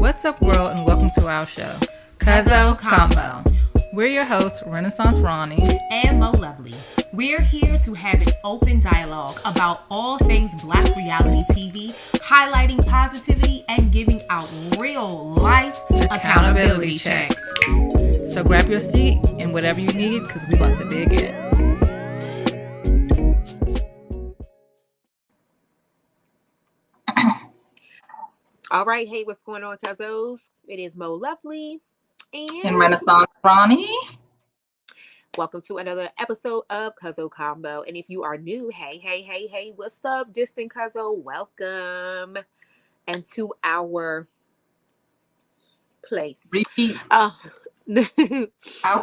What's up, world, and welcome to our show, Cuzzo Convo. We're your hosts, Renaissance Ronnie and Mo Lovely. We're here to have an open dialogue about all things Black reality TV, highlighting positivity and giving out real life accountability checks. So grab your seat and whatever you need, because we about to dig in. All right, hey, what's going on, Cuzzos? It is Mo Lovely and Renaissance Ronnie. Welcome to another episode of Cuzzo Convo. And if you are new, hey, what's up, distant Cuzzo? Welcome. And to our place. Repeat. Our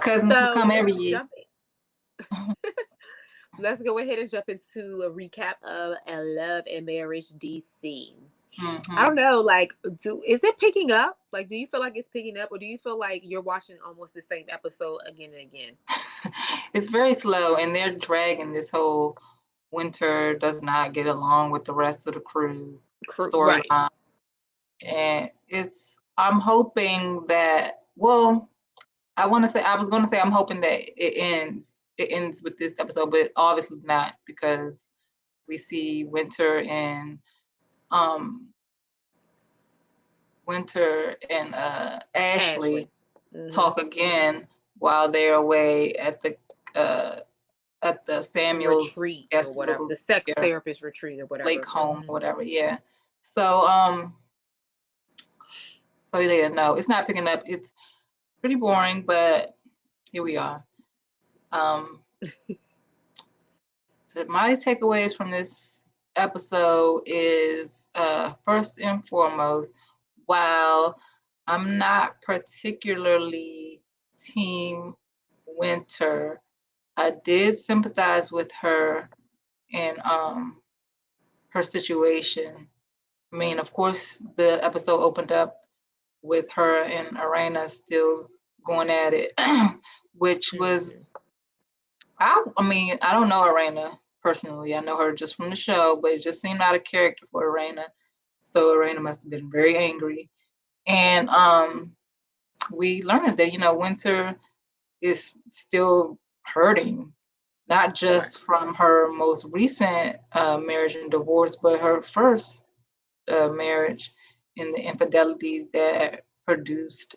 cousins who come every year. Let's go ahead and jump into a recap of A Love and Marriage DC. I don't know, is it picking up? Like, do you feel like it's picking up, or do you feel like you're watching almost the same episode again and again? It's very slow, and they're dragging this whole Winter does not get along with the rest of the crew storyline. Right. And I'm hoping that, I'm hoping that it ends with this episode, but obviously not, because we see Winter and Ashley talk again while they're away at the Samuel's retreat or whatever, the sex therapist retreat or whatever, lake home or whatever. Yeah. So yeah, no, it's not picking up. It's pretty boring, but here we are. My takeaways from this episode is first and foremost, while I'm not particularly Team Winter, I did sympathize with her and her situation. I mean, of course, the episode opened up with her and Arena still going at it, which was, I don't know Arena personally. I know her just from the show, but it just seemed out of character for Arena. So Arena must have been very angry. And we learned that, Winter is still hurting, not just from her most recent marriage and divorce, but her first marriage and the infidelity that produced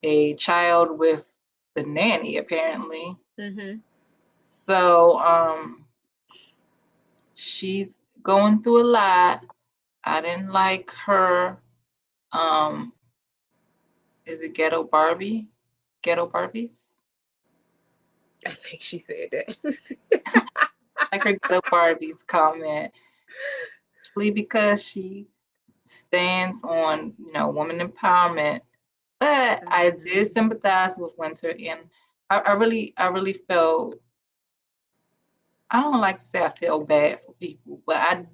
a child with the nanny, apparently. Mm-hmm. So she's going through a lot. I didn't like her. Is it Ghetto Barbie? Ghetto Barbies? I think she said that. Like her Ghetto Barbies comment, especially because she stands on, woman empowerment. But I did sympathize with Winter, and I really felt, I don't like to say I feel bad for people, but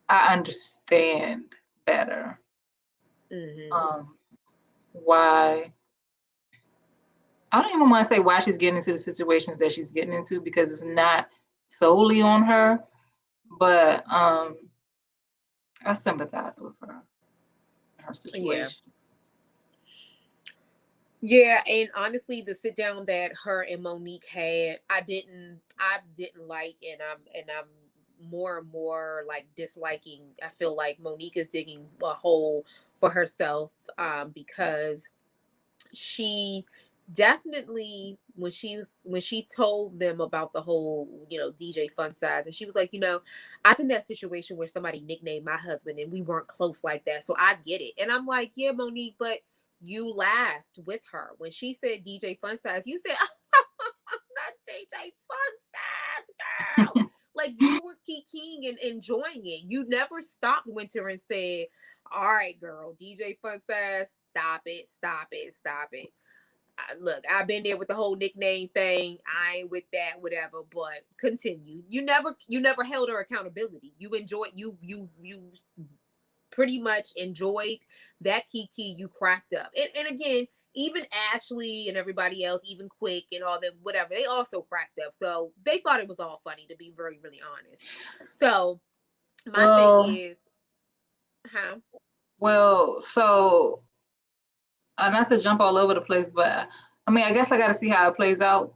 I understand better why. I don't even want to say why she's getting into the situations that she's getting into, because it's not solely on her, but I sympathize with her situation. Yeah, and honestly, the sit down that her and Monique had, I didn't like, and I'm more and more like disliking. I feel like Monique is digging a hole for herself, because she definitely, when she told them about the whole DJ Fun Size, and she was like, I'm in that situation where somebody nicknamed my husband and we weren't close like that, so I get it. And I'm like, yeah, Monique, but you laughed with her when she said DJ Fun Size. You said, not DJ Fun Size, girl. Like, you were kikiing and enjoying it. You never stopped Winter and said, all right, girl, DJ Fun Size, stop it. Look, I've been there with the whole nickname thing. I ain't with that, whatever, but continue. You never held her accountability. You enjoyed, you pretty much enjoyed that kiki you cracked up. And again, even Ashley and everybody else, even Quick and all them, whatever, they also cracked up. So they thought it was all funny, to be very, really honest. So my thing is, Well, so not to jump all over the place, but I mean, I guess I got to see how it plays out.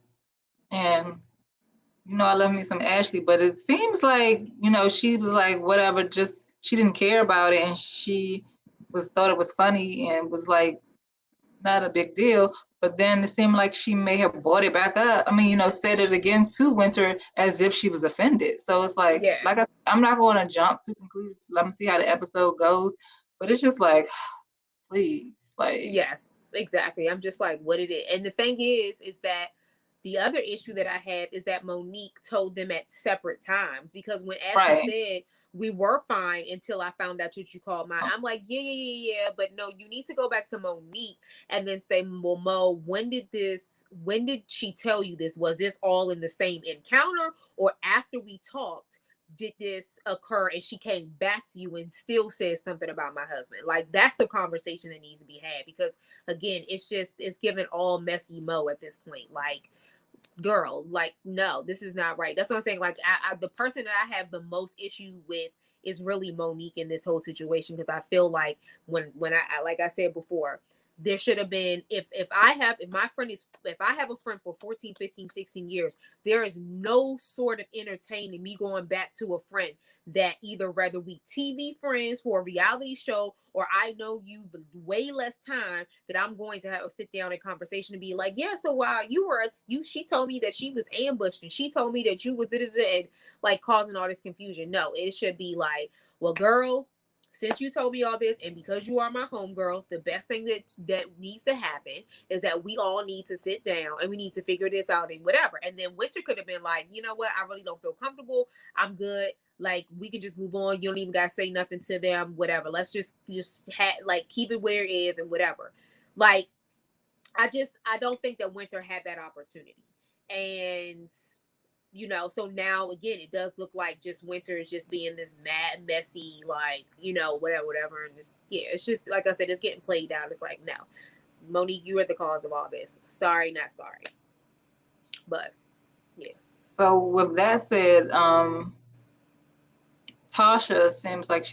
And I love me some Ashley, but it seems like she was like whatever, just she didn't care about it, and she was thought it was funny and was like not a big deal. But then it seemed like she may have brought it back up. I mean, said it again to Winter as if she was offended. So it's Yeah. like I'm not going to jump to conclusions. Let me see how the episode goes. But it's just like, please, like, Yes, exactly. I'm just like, what it is. And the thing is that the other issue that I have is that Monique told them at separate times, because when Ashley right. said we were fine until I found out what you called mine, I'm like, yeah. But no, you need to go back to Monique and then say, well, Mo, when did she tell you this? Was this all in the same encounter, or after we talked did this occur and she came back to you and still said something about my husband? Like, that's the conversation that needs to be had, because again, it's giving all messy Mo at this point. Like, girl, like, no, this is not right. That's what I'm saying. Like, the person that I have the most issue with is really Monique in this whole situation, because I feel like when I like I said before, there should have been, if I have a friend for 14, 15, 16 years, there is no sort of entertaining me going back to a friend that either whether we TV friends for a reality show, or I know you way less time, that I'm going to have a sit down and conversation and be like, yeah, so while she told me that she was ambushed, and she told me that you was and like causing all this confusion. No, it should be like, well, girl, since you told me all this, and because you are my homegirl, the best thing that needs to happen is that we all need to sit down and we need to figure this out and whatever. And then Winter could have been like, you know what, I really don't feel comfortable. I'm good. Like, we can just move on. You don't even gotta say nothing to them. Whatever. Let's just keep it where it is and whatever. Like, I don't think that Winter had that opportunity. And so now again, it does look like just Winter is just being this mad, messy, like, whatever. And just, yeah, it's just, like I said, it's getting played out. It's like, no, Monique, you are the cause of all this. Sorry, not sorry. But, yeah. So with that said, Tasha seems like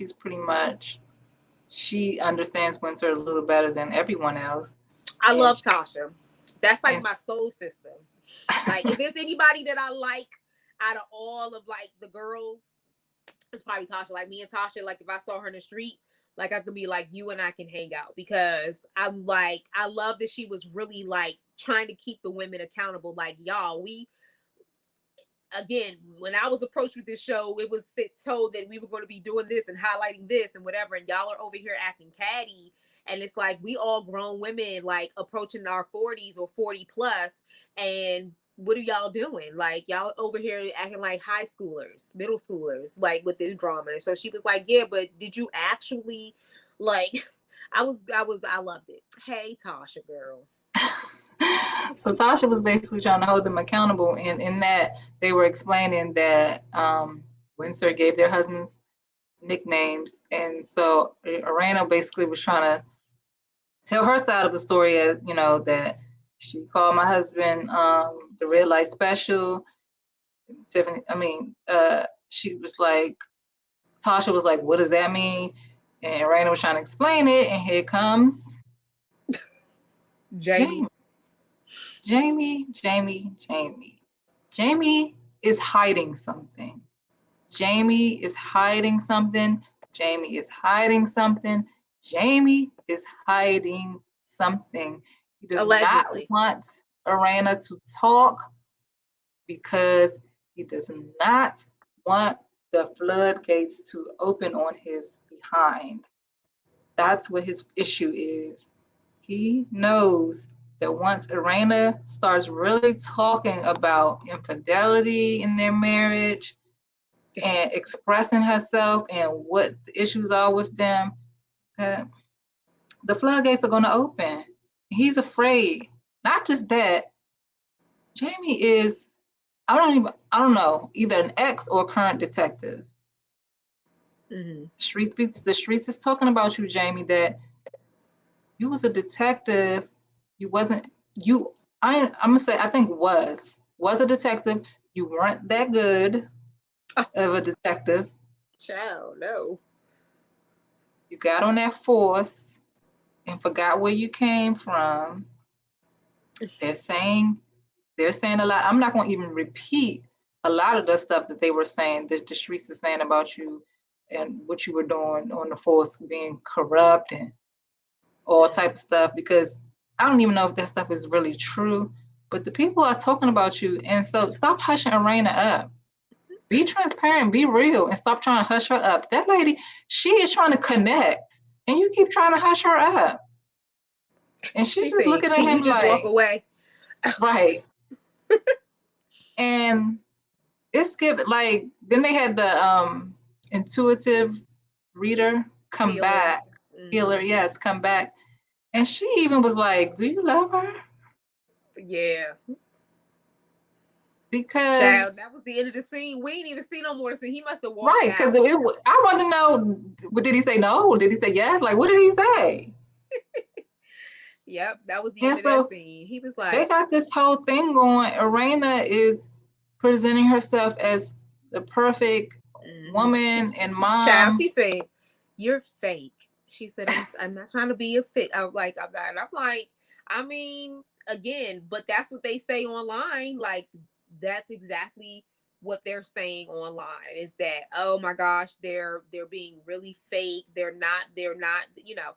she understands Winter a little better than everyone else. I And love Tasha. That's like and my soul sister. Like, if there's anybody that I like out of all of like the girls, it's probably Tasha. Like, me and Tasha, like, if I saw her in the street, like, I could be like, you and I can hang out, because I'm like, I love that she was really like trying to keep the women accountable. Like, y'all, again, when I was approached with this show, it was told that we were going to be doing this and highlighting this and whatever, and y'all are over here acting catty. And it's like, we all grown women, like, approaching our 40s or 40 plus, and what are y'all doing? Like, y'all over here acting like high schoolers, middle schoolers, like, with this drama. And so she was like, yeah, but did you actually, like, I loved it. Hey, Tasha, girl. so Tasha was basically trying to hold them accountable, and in that they were explaining that Windsor gave their husbands nicknames, and so Arena basically was trying to tell her side of the story, as that she called my husband the red light special. Tiffany, I mean, she was like, Tasha was like, what does that mean? And Raina was trying to explain it, and here comes Jamie. Jamie. Jamie is hiding something. Jamie is hiding something. Jamie is hiding something. Jamie is hiding something. He does not Allegedly. want Arana to talk because he does not want the floodgates to open on his behind. That's what his issue is. He knows that once Arena starts really talking about infidelity in their marriage and expressing herself and what the issues are with them, that the floodgates are going to open. He's afraid. Not just that, Jamie is, I don't know, either an ex or current detective. Mm-hmm. The streets is talking about you, Jamie, that you was a detective. You wasn't, I'm gonna say, I think was a detective. You weren't that good of a detective. Child, no. You got on that force and forgot where you came from. They're saying a lot. I'm not going to even repeat a lot of the stuff that they were saying, that the streets are saying about you and what you were doing on the force, being corrupt and all type of stuff, because I don't even know if that stuff is really true. But the people are talking about you, and so stop hushing Arena up. Be transparent, be real, and stop trying to hush her up. That lady, she is trying to connect, and you keep trying to hush her up. And she's just said, looking at "Can him you just like, walk away?" right. And it's good. Like, then they had the intuitive reader come Healer. back, healer, yes, come back. And she even was like, "Do you love her?" Yeah. Because Child, that was the end of the scene. We ain't even seen no more scene. He must have walked right, because out. I want to know, did he say no? Did he say yes? Like, what did he say? Yep, that was the And end of that so scene. He was they like, got this whole thing going. Arena is presenting herself as the perfect woman and child, mom. she said, "You're fake." She said, I'm not trying to be a fit. I'm like, I'm not. I'm like, I mean, again, but that's what they say online. Like, that's exactly what they're saying online, is that, oh my gosh, they're being really fake. They're not, you know.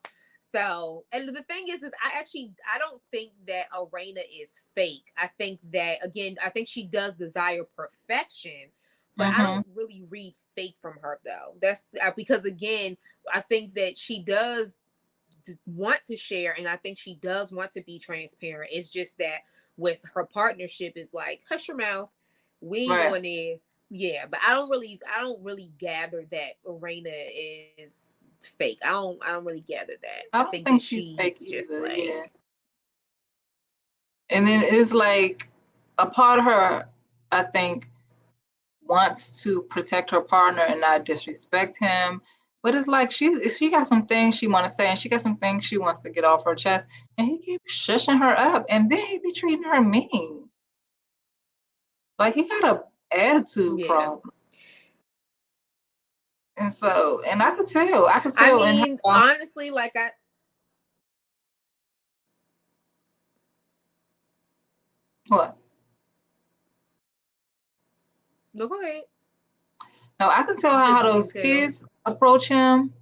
So, and the thing is I don't think that Arena is fake. I think that, again, I think she does desire perfection, but I Mm-hmm. don't really read fake from her though. That's because, again, I think that she does want to share, and I think she does want to be transparent. It's just that with her partnership is like, hush your mouth. We ain't Right. going there. Yeah, but I don't really gather that Arena is fake. I don't really gather that. I I don't think that think she's fake she's just either. like, Yeah. And then it's like a part of her, I think, wants to protect her partner and not disrespect him. But it's like she got some things she want to say, and she got some things she wants to get off her chest, and he keeps shushing her up, and then he be treating her mean. Like, he got a attitude yeah. problem. And so, and I could I tell in mean, her, honestly, like I what? no, go ahead. No, I can tell You how said you can those tell. kids approach him,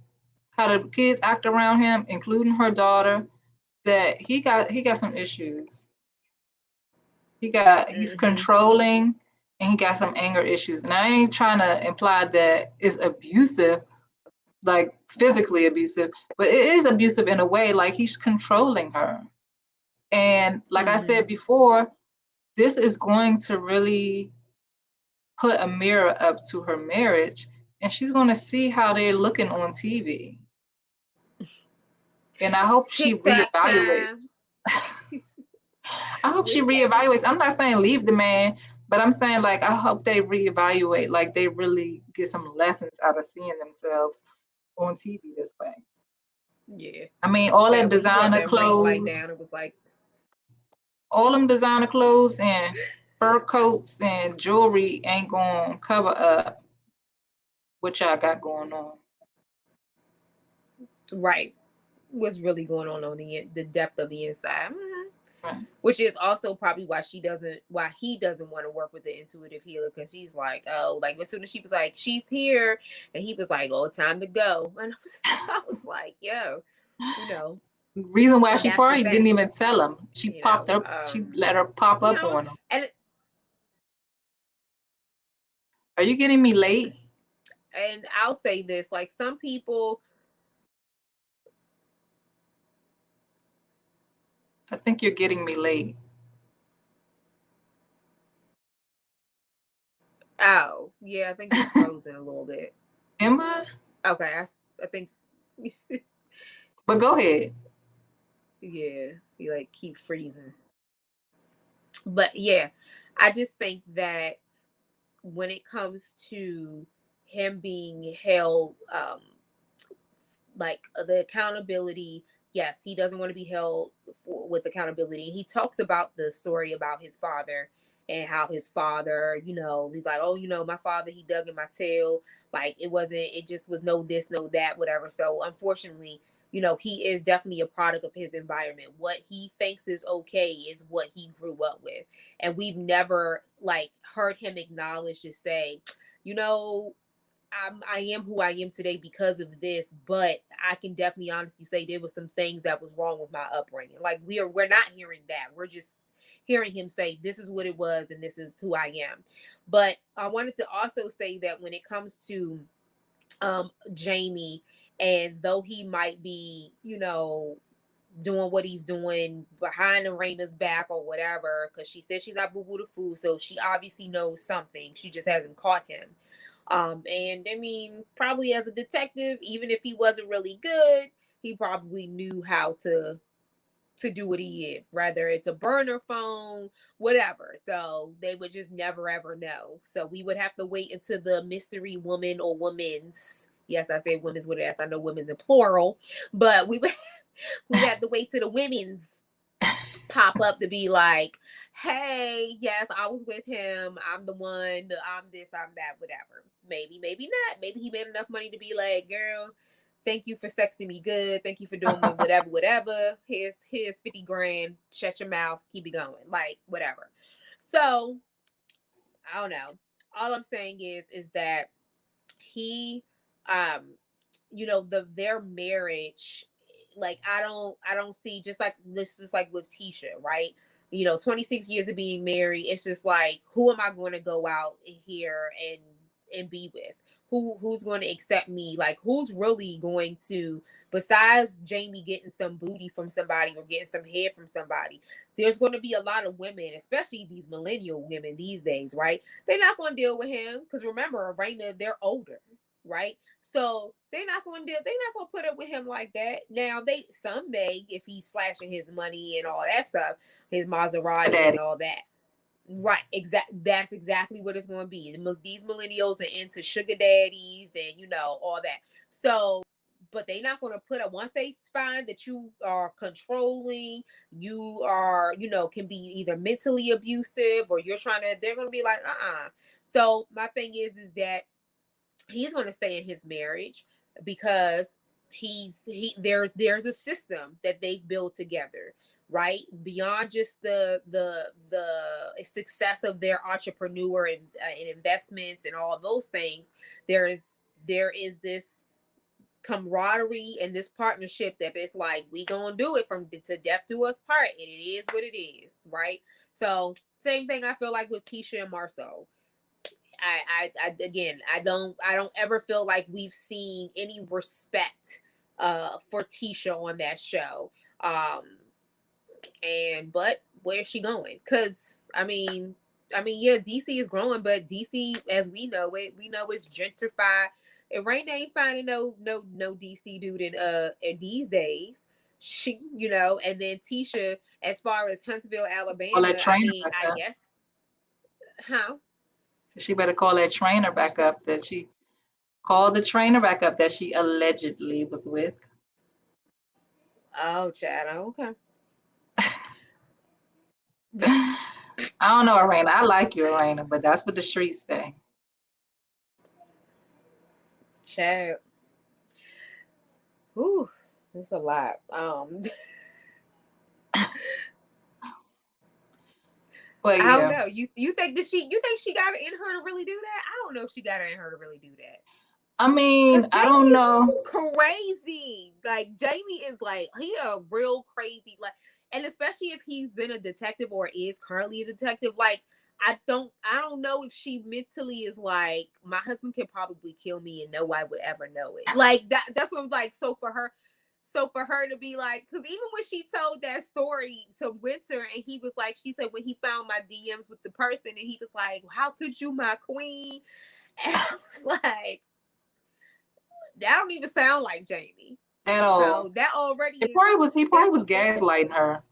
how the kids act around him, including her daughter, that he got some issues. He's Mm-hmm. controlling, and he got some anger issues. And I ain't trying to imply that it's abusive, like physically abusive, but it is abusive in a way, like he's controlling her. And like I Mm-hmm. said before, this is going to really put a mirror up to her marriage, and she's going to see how they're looking on TV. And I hope she TikTok reevaluates. time. I hope she We haven't. reevaluates. I'm not saying leave the man, but I'm saying, like, I hope they reevaluate, like they really get some lessons out of seeing themselves on TV this way. Yeah. I mean, all that Child, when you brought designer that ring light clothes, down, it was like, all them designer clothes and fur coats and jewelry ain't gonna cover up what y'all got going on. right. What's really going on the depth of the inside. Mm-hmm. Right. Which is also probably why he doesn't want to work with the intuitive healer, because she's like, oh, like as soon as she was like, she's here, and he was like, oh, time to go. And I was like, yo, you know, Reason why and she that's the probably didn't thing, even tell him. She you popped know, up. She let her pop you up know, on him. and Are you getting me late? I'll say this, like some people, I think you're getting me late. oh yeah, I think you're frozen a little bit. Am I? Okay, I think, But go ahead. yeah, you like keep freezing. But yeah, I just think that when it comes to him being held, like the accountability, yes, he doesn't want to be held with accountability. He talks about the story about his father, and how his father, he's like, oh, my father, he dug in my tail. Like it just was no this, no that, whatever. So unfortunately, he is definitely a product of his environment. What he thinks is okay is what he grew up with. And we've never like heard him acknowledge to say, you know, I am who I am today because of this, but I can definitely honestly say there was some things that was wrong with my upbringing. Like we're not hearing that. We're just hearing him say this is what it was and this is who I am. But I wanted to also say that when it comes to Jamie, and though he might be, doing what he's doing behind Arena's back or whatever, because she says she's not boo boo the fool, so she obviously knows something. She just hasn't caught him. And I mean, probably as a detective, even if he wasn't really good, he probably knew how to do what he is, whether it's a burner phone, whatever. So they would just never ever know. So we would have to wait until the mystery woman or women's. Yes, I say women's with an S. I know women's in plural, but we would have to wait till the women's pop up to be like, hey, yes, I was with him. I'm the one. I'm this. I'm that. Whatever. Maybe, maybe not. Maybe he made enough money to be like, girl, thank you for sexting me good. Thank you for doing me whatever, whatever. Here's 50 grand. Shut your mouth. Keep it going. Like, whatever. So, I don't know. All I'm saying is that he their marriage, like I don't see, just like this, just like with Tisha, right? 26 years of being married, it's just like, who am I going to go out here and be with? Who's going to accept me? Like, who's really going to, besides Jamie getting some booty from somebody or getting some head from somebody, there's going to be a lot of women, especially these millennial women these days, right? They're not going to deal with him because remember, Raina, they're older, right? So they're not going to put up with him like that. Now some may, if he's flashing his money and all that stuff, his Maserati and all that. Right, that's exactly what it's going to be. These millennials are into sugar daddies and all that. So, but they're not going to put up, once they find that you are controlling, you are, can be either mentally abusive or they're going to be like, So my thing is that he's going to stay in his marriage because there's a system that they've built together, right? Beyond just the success of their entrepreneur and investments and all of those things, there is this camaraderie and this partnership that it's like, we gonna do it from to death do us part, and it is what it is, right? So same thing I feel like with Tisha and Marceau. I don't ever feel like we've seen any respect for Tisha on that show. But where's she going? Because yeah, DC is growing, but DC, as we know it's gentrified. And Raina ain't finding no DC dude in these days. She, and then Tisha, as far as Huntsville, Alabama, I guess, huh? So she better call that trainer back up that she called the trainer back up that she allegedly was with. Oh, Chad, okay. I don't know, Arena. I like you, Arena, but that's what the streets say. Chad. Whew, that's a lot. But I don't yeah, know. You think she got it in her to really do that? I don't know if she got it in her to really do that. I mean, Cause I don't Jamie's know. crazy. Like Jamie is like, he a real crazy, like, and especially if he's been a detective or is currently a detective, like I don't know if she mentally is like, my husband could probably kill me and no one would ever know it. Like that's what I'm like. So for her to be like, because even when she told that story to Winter, and he was like, she said when he found my DMs with the person, and he was like, "How could you, my queen?" And I was like, that don't even sound like Jamie. At all. So that already It is probably was he probably that's was gaslighting her.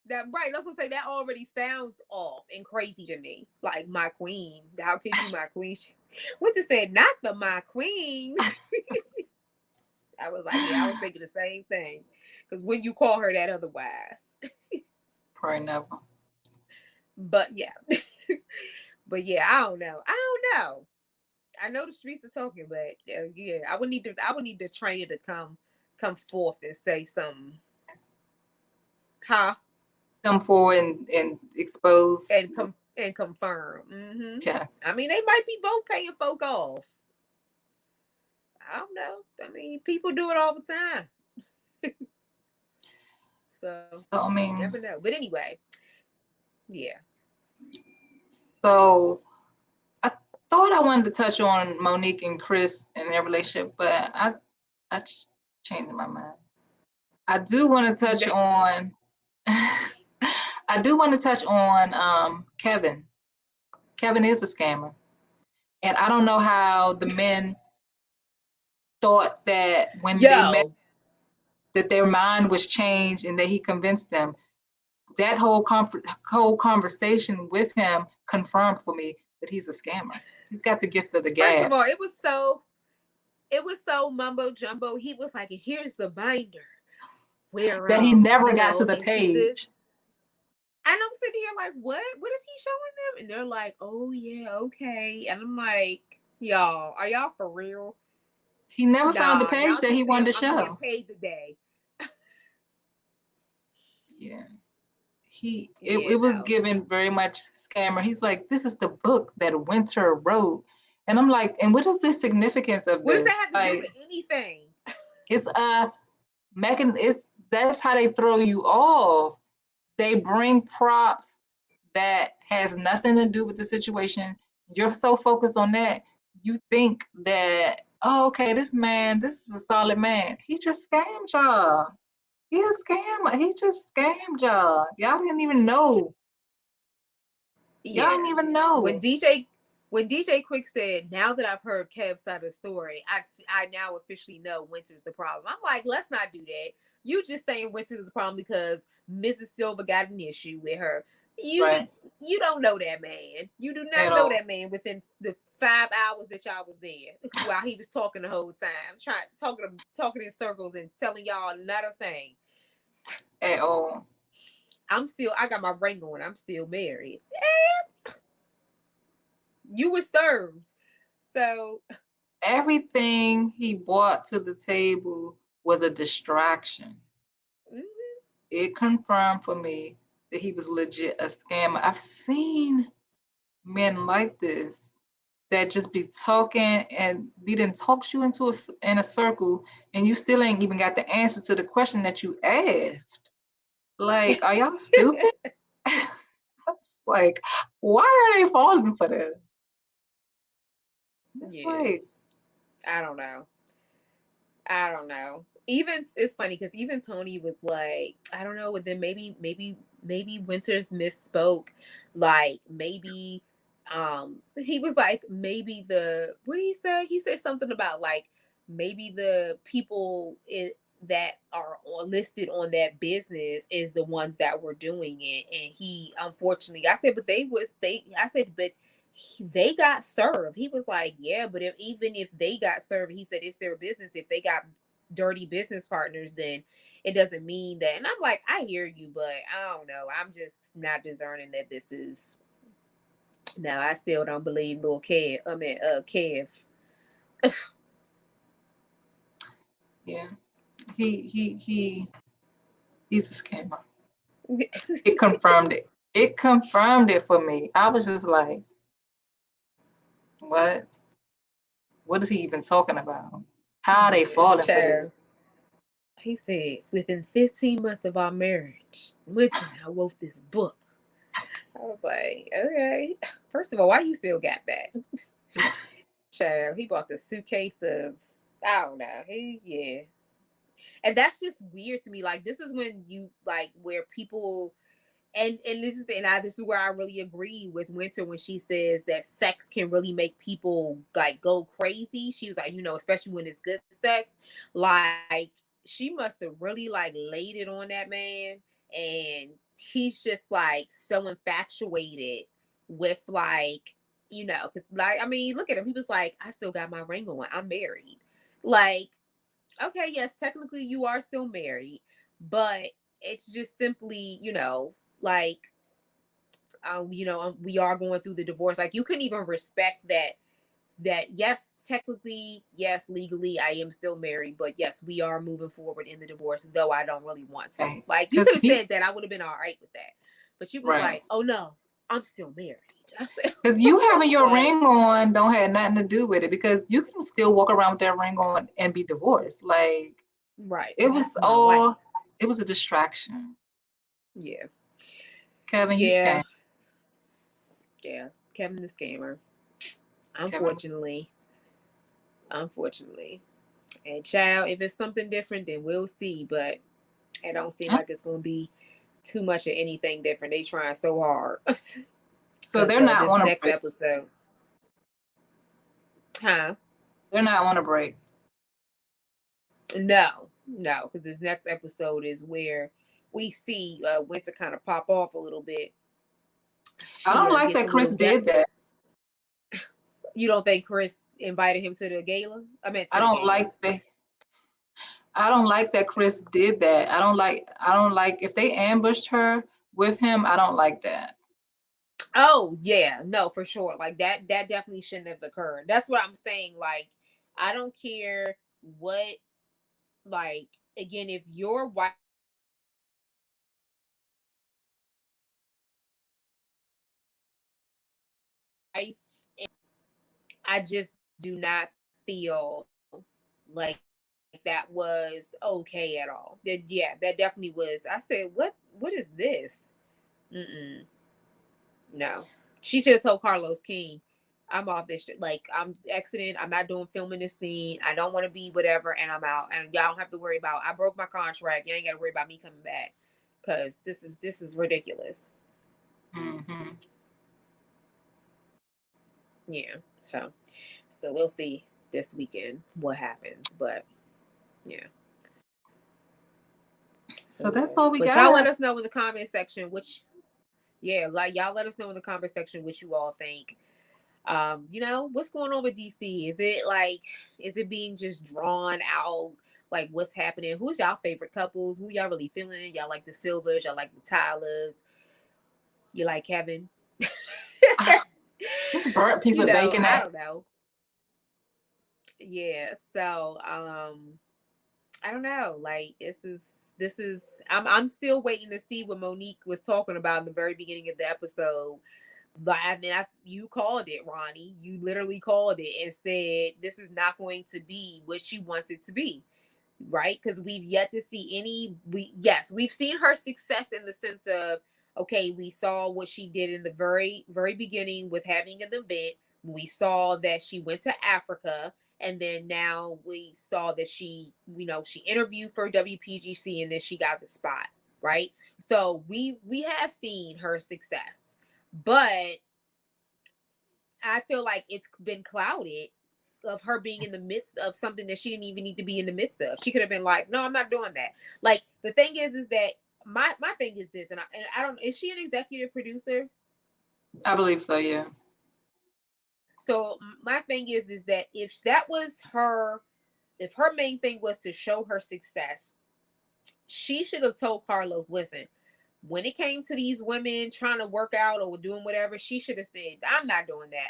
that right. I was gonna say that already sounds off and crazy to me. Like, my queen. How could you, my queen? Winter said, not the my queen. I was like, yeah, I was thinking the same thing. Because when you call her that otherwise. Probably never. But yeah. But yeah, I don't know. I know the streets are talking, but yeah, I would need the trainer to come forth and say something, huh? Come forward and expose. And confirm. Yeah. I mean, they might be both paying folk off. I don't know. I mean, people do it all the time, so So I you never mean, know. But anyway, yeah. so I thought I wanted to touch on Monique and Chris and their relationship, but I changed my mind. I do want to touch on. I do want to touch on Kevin. Kevin is a scammer, and I don't know how the men thought that when they met Yo, that their mind was changed and that he convinced them. That whole conversation with him confirmed for me that he's a scammer. He's got the gift of the first gab of all, it was so mumbo jumbo. He was like, "Here's the binder where that he never got to the and see page. this." And I'm sitting here like, what? What is he showing them? And they're like, oh yeah, okay. And I'm like, y'all, are y'all for real? He never found the Nah, page y'all that he just wanted saying to I'm getting show. paid today. Yeah. It Yeah, was no. given very much scammer. He's like, this is the book that Winter wrote. And I'm like, and what is the significance of What does this? that have to do Like, with anything? it's a it's that's how they throw you off. They bring props that has nothing to do with the situation. You're so focused on that, you think that, oh, okay, this is a solid man. He just scammed y'all. He a scammer. He just scammed y'all. Y'all didn't even know. Y'all Yeah. didn't even When know. DJ when DJ Quick said, now that I've heard Kev's side of the story, I now officially know Winter's the problem. I'm like, let's not do that. You just saying Winter's the problem because Mrs. Silver got an issue with her. You Right. you don't know that man. You do At not know all. that man within the 5 hours that y'all was there while he was talking the whole time, talking in circles and telling y'all not a thing. At all. I got my ring on. I'm still married. You were served. So Everything he brought to the table was a distraction. mhm. It confirmed for me that he was legit a scammer. I've seen men like this that just be talking and we didn't talk you into in a circle and you still ain't even got the answer to the question that you asked. Like, are y'all stupid? It's like, why are they falling for this? It's Yeah, like, I don't know. I don't know. Even it's funny because even Tony was like, I don't know, but then maybe Winters misspoke. Like maybe he was like maybe what did he say? He said something about like maybe the people that are listed on that business is the ones that were doing it. And he unfortunately I said, but they I said, but they got served. He was like, yeah, but even if they got served, he said it's their business. If they got dirty business partners, then it doesn't mean that. And I'm like, I hear you, but I don't know. I'm just not discerning that this is. No, I still don't believe little Kev. I mean, Kev. yeah, he's a scammer. It confirmed it. It confirmed it for me. I was just like, what? What is he even talking about? How are they Yeah, falling for this? child. He said within 15 months of our marriage, Winter and I wrote this book. I was like, okay. First of all, why you still got that? Child, he bought the suitcase of I don't know. Yeah. And that's just weird to me. Like this is when you like where people and this is where I really agree with Winter when she says that sex can really make people like go crazy. She was like, especially when it's good sex. Like she must have really like laid it on that man, and he's just like so infatuated with like because like I mean, look at him. He was like, I still got my ring on. I'm married. Like okay, yes, technically you are still married, but it's just simply, like, we are going through the divorce. Like, you couldn't even respect that that yes, technically, yes, legally, I am still married, but yes, we are moving forward in the divorce, though I don't really want to. Okay. Like, you Because could have said that, I would have been all right with that. But she was right. like, oh no, I'm still married. I said, Because you I having was your like, ring on don't have nothing to do with it. Because you can still walk around with that ring on and be divorced. Like right, it was that's my wife. all. It was a distraction. Yeah, Kevin, you yeah, scam. yeah. Kevin the scammer. Kevin. Unfortunately, unfortunately. And child, if it's something different, then we'll see. But it don't seem Huh? like it's gonna be too much of anything different. They trying so hard. So Because they're not this on a next break. episode, huh? They're not on a break. No, no, because this next episode is where we see Winter kind of pop off a little bit. I She don't like gets that a little Chris gap. did that. You don't think Chris invited him to the gala? I meant I to the don't gala. like that. I don't like that Chris did that. I don't like if they ambushed her with him, I don't like that. Oh yeah, no, for sure. Like that definitely shouldn't have occurred. That's what I'm saying. Like, I don't care what, like, again, if your wife, I just do not feel like that was okay at all. That, yeah, that definitely was. I said, what is this? Mm-mm. No. She should have told Carlos King, I'm off this shit. Like, I'm exiting. I'm not doing filming this scene. I don't want to be whatever, and I'm out. And y'all don't have to worry about. I broke my contract. You ain't got to worry about me coming back, because this is ridiculous. Hmm. Yeah. So we'll see this weekend what happens. But yeah. So So that's yeah. all we But y'all let got. us know in the comment section which, yeah, like, y'all let us know in the comment section what you all think. What's going on with DC? Is it being just drawn out? Like, what's happening? Who's y'all favorite couples? Who y'all really feeling? Y'all like the Silvers? Y'all like the Tylers? You like Kevin? This burnt piece of bacon I that don't know. Yeah. So, I don't know. Like, this is I'm still waiting to see what Monique was talking about in the very beginning of the episode. But I mean, you called it, Ronnie. You literally called it and said this is not going to be what she wants it to be, right? Because we've yet to see any. We've seen her success in the sense of, okay, we saw what she did in the very very beginning with having an event. We saw that she went to Africa, and then now we saw that she interviewed for WPGC, and then she got the spot, right? So we have seen her success, but I feel like it's been clouded of her being in the midst of something that she didn't even need to be in the midst of. She could have been like, "No, I'm not doing that." Like, the thing is that my thing is this, and I don't. Is she an executive producer? I believe so, yeah. So my thing is that if that was her, if her main thing was to show her success, she should have told Carlos, "Listen, when it came to these women trying to work out or doing whatever, she should have said, I'm not doing that.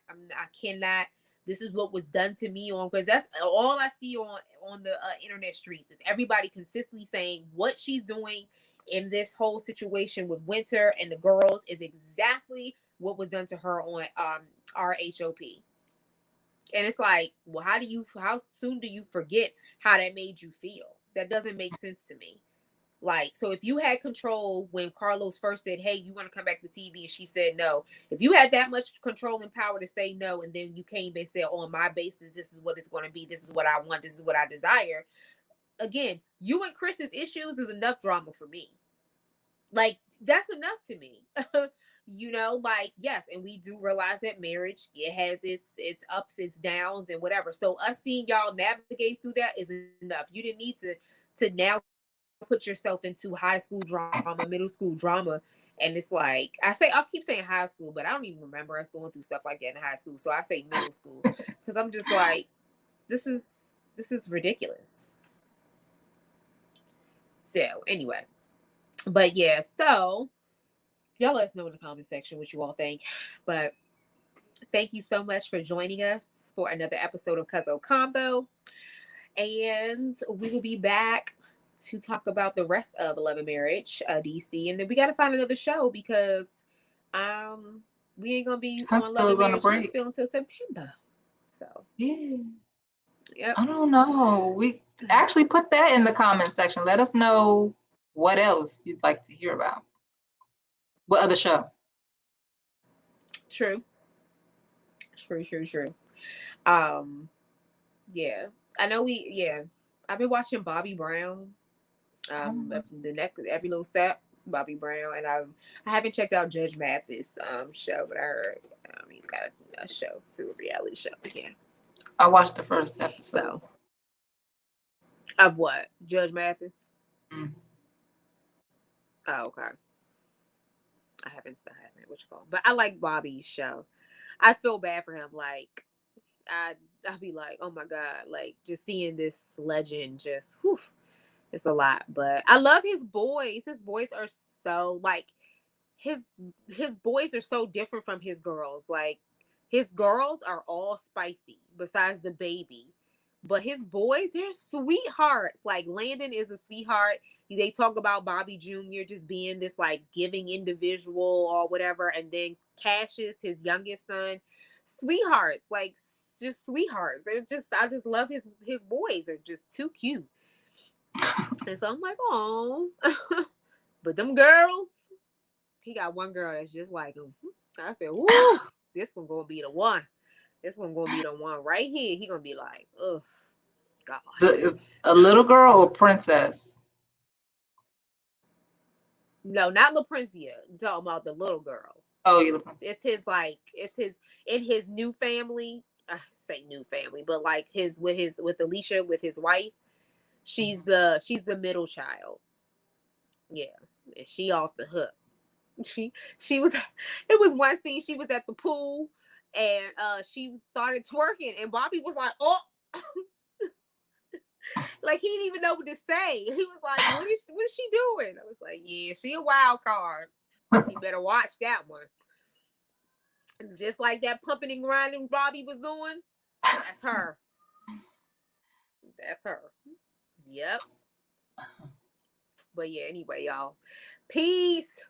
I cannot. This is what was done to me on, because that's all I see on the internet streets is everybody consistently saying what she's doing in this whole situation with Winter and the girls is exactly what was done to her on RHOP. And it's like, well, how soon do you forget how that made you feel? That doesn't make sense to me. Like, so if you had control when Carlos first said, "Hey, you want to come back to TV," and she said no, if you had that much control and power to say no, and then you came and said, "On my basis, this is what it's going to be. This is what I want. This is what I desire." Again, you and Chris's issues is enough drama for me. Like, that's enough to me. Like, yes, and we do realize that marriage, it has its ups, its downs, and whatever. So us seeing y'all navigate through that is enough. You didn't need to now put yourself into high school drama, middle school drama. And it's like, I'll keep saying high school, but I don't even remember us going through stuff like that in high school. So I say middle school, because I'm just like, this is ridiculous. So anyway, but yeah, so y'all let us know in the comment section what you all think. But Thank you so much for joining us for another episode of Cuzzo Convo. And we will be back to talk about the rest of Love and Marriage, DC. And then we got to find another show because we ain't going to be on Love and Huntsville's on a Marriage break. Huntsville until September. So, Yeah. yep. I don't know. We actually put that in the comment section. Let us know what else you'd like to hear about. What other show? True. Yeah. I know I've been watching Bobby Brown. The next every little step, Bobby Brown, and I haven't checked out Judge Mathis show, but I heard he's got a show too, a reality show. Yeah. I watched the first episode. So of what? Judge Mathis? Mm. Oh, okay. I haven't what you call it. But I like Bobby's show. I feel bad for him. Like I'd be like, oh my God, like just seeing this legend just whew, it's a lot. But I love his boys. His boys are so like his boys are so different from his girls. Like his girls are all spicy besides the baby. But his boys, they're sweethearts. Like Landon is a sweetheart. They talk about Bobby Jr. just being this like giving individual or whatever. And then Cassius, his youngest son, sweethearts, like just sweethearts. I just love his boys. They're just too cute. And so I'm like, oh, but them girls, he got one girl that's just like him. I said, ooh, this one gonna be the one. This one gonna be the one right here. He gonna be like, oh, God. A little girl or princess? No, not LaPrincia. I'm talking about the little girl. Oh, you're the princess. It's his in his new family. I say new family, but like with Alicia, with his wife. She's the middle child. Yeah. And she off the hook. She was it was one scene she was at the pool and she started twerking and Bobby was like, oh, like he didn't even know what to say. He was like, what is she doing? I was like, yeah, she a wild card. You better watch that one. And just like that pumping and grinding Bobby was doing, that's her. That's her. Yep. But yeah, anyway, y'all. Peace.